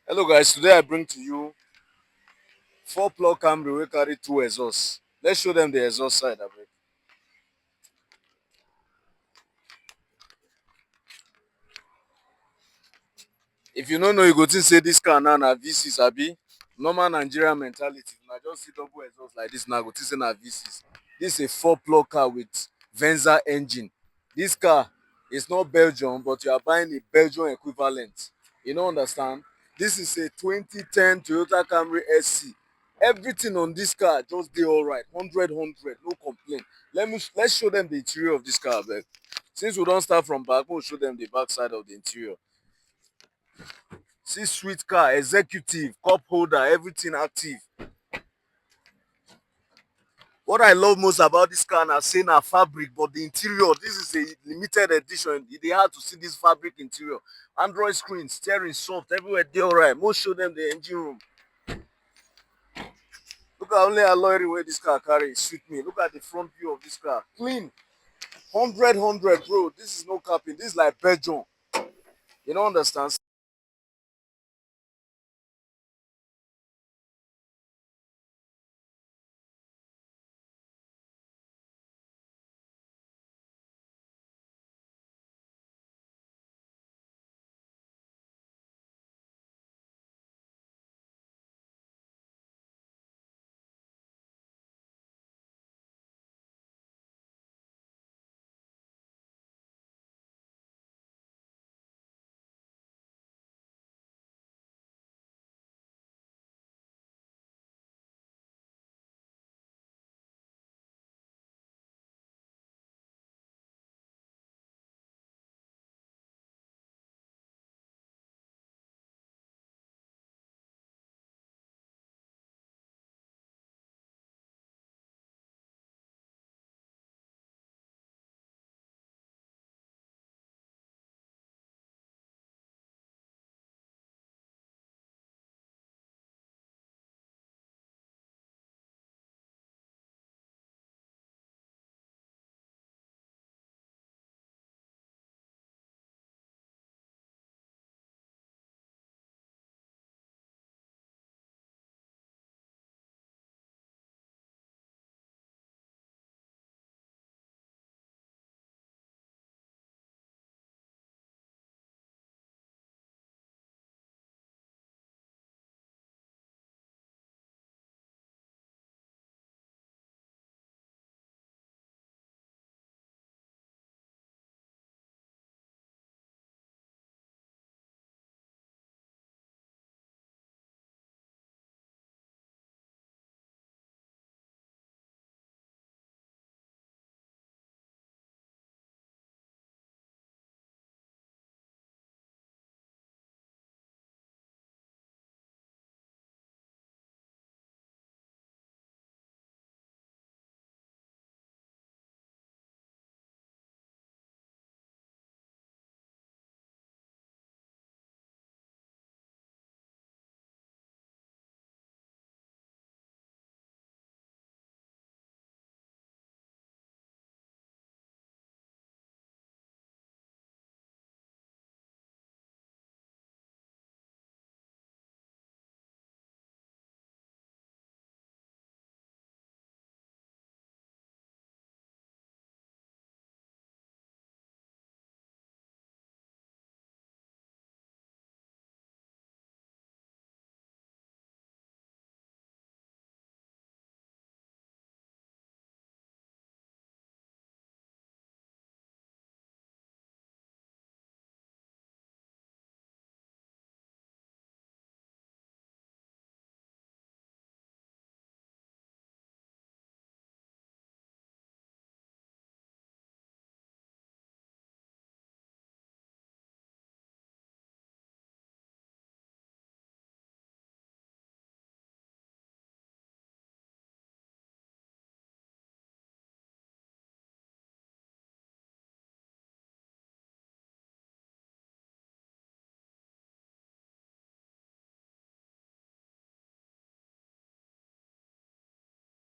Hello guys, today I bring to you four plug Camry wey carry two exhausts. Let's show them the exhaust side abeg. If you no know, you go think say this car now na V6 abi. Normal Nigerian mentality. Na just see double exhaust like this now, go think say na V6. This is a four plug car with Venza engine. This car is not Belgium, but you are buying a Belgium equivalent. You don't understand? This is a 2010 Toyota Camry SC. Everything on this car just dey alright, 100, no complaint. Let's show them the interior of this car abeg. Since we don't start from back, we'll show them the back side of the interior. See, sweet car, executive, cup holder, everything active. What I love most about this car na say na fabric, but the interior, this is a limited edition. They hard to see this fabric interior. Android screen, steering soft, everywhere dey alright. Most show them the engine room. Look at only alloy where this car carry, sweet me. Look at the front view of this car, clean, 100, bro. This is no capping. This is like Belgium. You don't understand?